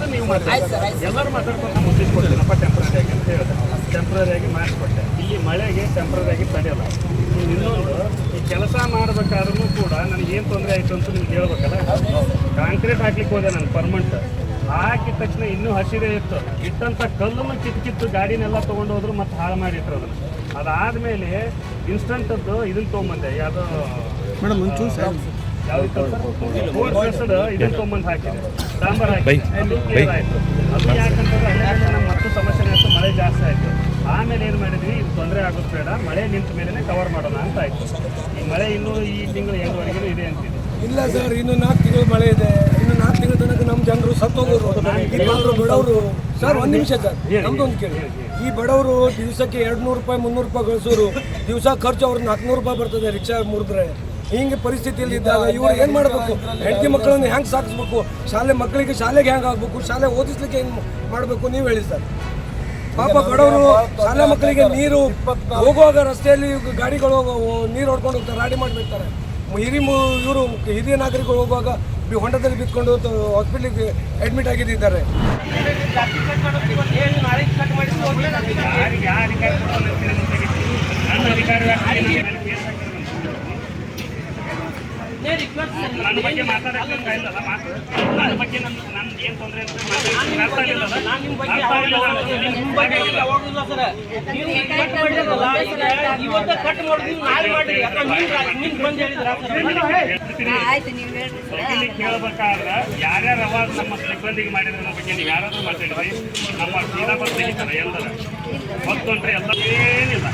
ಅದನ್ನ ನೀವು ಮಾಡ್ತೀವಿ ಎಲ್ಲರೂ ಮಾತಾಡ್ಕೊಂಡು ಮುಗಿಸ್ಕೊಡ್ತೀನಪ್ಪ ಟೆಂಪ್ರರಿಯಾಗಿ ಅಂತ ಹೇಳಿದೆ. ಟೆಂಪ್ರರಿಯಾಗಿ ಮಾಡಿಸ್ಕೊಟ್ಟೆ. ಇಲ್ಲಿ ಮಳೆಗೆ ಟೆಂಪ್ರರಿಯಾಗಿ ತಡೆಯಲ್ಲ. ಇನ್ನೊಂದು, ಈ ಕೆಲಸ ಮಾಡಬೇಕಾದ್ರೂ ಕೂಡ ನನಗೇನು ತೊಂದರೆ ಆಯಿತು ಅಂತ ನಿಮ್ಗೆ ಹೇಳ್ಬೇಕಲ್ಲ. ಕಾಂಕ್ರೀಟ್ ಹಾಕ್ಲಿಕ್ಕೆ ಹೋದೆ ನಾನು ಪರ್ಮನೆಂಟ್. ಹಾಕಿದ ತಕ್ಷಣ ಇನ್ನೂ ಹಸಿರೇ ಇತ್ತು. ಇಟ್ಟಂಥ ಕಲ್ಲನ್ನು ಕಿತ್ತು ಗಾಡಿನೆಲ್ಲ ತೊಗೊಂಡು ಹೋದ್ರು ಮತ್ತು ಹಾಳು ಮಾಡಿಟ್ರು ಅದನ್ನು. ಅದಾದಮೇಲೆ ಇನ್ಸ್ಟಂಟದ್ದು ಇದನ್ನು ತೊಗೊಂಬಂದೆ. ಯಾವುದೋ ಮೇಡಮ್ ಒಂಚೂರು ಇದನ್ನು ತೊಗೊಂಬಂದು ಹಾಕಿದೆ, ಡಾಂಬರ್ ಹಾಕಿ. ಅದು ಕ್ಲಿಯರ್ ಆಯಿತು. ಅದು ಯಾಕಂತಂದ್ರೆ ಅಲ್ಲೇ ನಮ್ಮ ಮತ್ತು ಸಮಸ್ಯೆ ಆಯಿತು, ಮಳೆ ಜಾಸ್ತಿ ಆಯಿತು. ಆಮೇಲೆ ಏನು ಮಾಡಿದ್ವಿ, ಇದು ತೊಂದರೆ ಆಗೋದು ಬೇಡ, ಮಳೆ ನಿಂತ ಮೇಲೆ ಕವರ್ ಮಾಡೋಣ ಅಂತ ಆಯಿತು. ಈ ಮಳೆ ಇನ್ನೂ ಈ ತಿಂಗಳು ಎಂಟುವರೆಗೂ ಇದೆ ಅಂತಿದೆ. ಇಲ್ಲ ಸರ್, ಇನ್ನು 4 ತಿಂಗಳು ಮಳೆ ಇದೆ. ಇನ್ನು 4 ತಿಂಗಳ ತನಕ ನಮ್ಮ ಜನರು ಸತ್ತೋಗೋರು. ಬಡವರು ಸರ್, ಒಂದು ನಿಮಿಷ ಸರ್, ನಮ್ದೊಂದು ಕೇಳಿ. ಈ ಬಡವರು ದಿವಸಕ್ಕೆ 200 ರೂಪಾಯಿ 300 ರೂಪಾಯಿ ಗಳಿಸೋರು. ದಿವಸ ಖರ್ಚು ಅವ್ರನ್ನ 400 ರೂಪಾಯಿ ಬರ್ತದೆ ರಿಕ್ಷಾ ಮುರಿದ್ರೆ. ಹಿಂಗೆ ಪರಿಸ್ಥಿತಿಯಲ್ಲಿ ಇದ್ದಾಗ ಇವ್ರು ಏನು ಮಾಡಬೇಕು? ಹೆಂಡತಿ ಮಕ್ಕಳನ್ನು ಹೆಂಗೆ ಸಾಕಿಸ್ಬೇಕು? ಶಾಲೆಗೆ ಹೆಂಗೆ ಆಗಬೇಕು? ಶಾಲೆ ಓದಿಸ್ಲಿಕ್ಕೆ ಹೆಂಗೆ ಮಾಡಬೇಕು? ನೀವು ಹೇಳಿ ಸರ್. ಪಾಪ ಬಡವರು ಶಾಲೆ ಮಕ್ಕಳಿಗೆ ನೀರು ಹೋಗುವಾಗ ರಸ್ತೆಯಲ್ಲಿ ಗಾಡಿಗಳು ನೀರು ಹೊಡ್ಕೊಂಡು ಹೋಗ್ತಾರೆ, ರಾಡಿ ಮಾಡಿಬಿಡ್ತಾರೆ. ಇವರು ಹಿರಿಯ ನಾಗರಿಕರು ಹೋಗುವಾಗ ಹೊಂಡದಲ್ಲಿ ಬಿತ್ಕೊಂಡು ಹಾಸ್ಪಿಟ್ಲಿಗೆ ಅಡ್ಮಿಟ್ ಆಗಿದ್ದಾರೆ. ನನ್ನ ಬಗ್ಗೆ ಮಾತಾಡೋಕೆ ಇಲ್ಲ. ನನ್ನ ಬಗ್ಗೆ ನನ್ನ ಏನು ತೊಂದರೆ ಕೇಳಬೇಕಾದ್ರೆ ಯಾರ್ಯಾರು ಅವಾಗ ನಮ್ಮ ಸಿಬ್ಬಂದಿಗೆ ಮಾಡಿದ್ರೆ ನನ್ನ ಬಗ್ಗೆ ನೀವು ಯಾರಾದ್ರೂ ಮಾತಾಡಿದ್ರಿ. ನಮ್ಮ ಸೀನಾಪುರ ತೆಗಿತಾರೆ ಎಲ್ಲರ ಹೊತ್ತೊಂಡ್ರೆ ಎಲ್ಲ ಏನಿಲ್ಲ,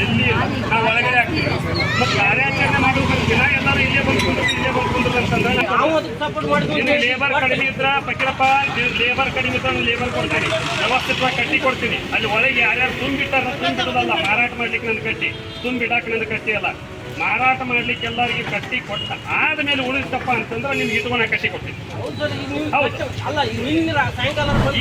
ಎಲ್ಲಿ ನಾವು ಒಳಗಡೆ ಆಗ್ತೀವಿ. ಮತ್ತು ಕಾರ್ಯಾಚರಣೆ ಮಾಡೋದು ದಿನ ಎಲ್ಲರೂ ಇಲ್ಲೇ ಬಂದ್ಕೊಂಡ್ರು ಅಂತಂದ್ರೆ ಲೇಬರ್ ಕಡಿಮೆ ಇದ್ರೆ ಪಕ್ಕಿರಪ್ಪ, ಲೇಬರ್ ಕಡಿಮೆ ಇದ್ರೆ ಲೇಬರ್ ಕೊಡ್ತೀನಿ, ವ್ಯವಸ್ಥಿತವಾಗಿ ಕಟ್ಟಿ ಕೊಡ್ತೀನಿ. ಅಲ್ಲಿ ಒಳಗೆ ಯಾರ್ಯಾರು ತುಂಬಿಟ್ಟಾರ ತುಂಬಿಡೋದಲ್ಲ, ಮಾರಾಟ ಮಾಡ್ಲಿಕ್ಕೆ ನನ್ನ ಕಟ್ಟಿ, ತುಂಬಿಡಾಕ ನನ್ನ ಕಟ್ಟಿ ಅಲ್ಲ, ಮಾರಾಟ ಮಾಡ್ಲಿಕ್ಕೆ ಎಲ್ಲರಿಗೆ ಕಟ್ಟಿ ಕೊಟ್ಟ ಆದ್ಮೇಲೆ ಉಳಿತಪ್ಪ ಅಂತಂದ್ರೆ ನಿಮ್ಗೆ ಇಟ್ಕೊಂಡ ಕಟ್ಟಿ ಕೊಡ್ತೀನಿ. ಹೌದು,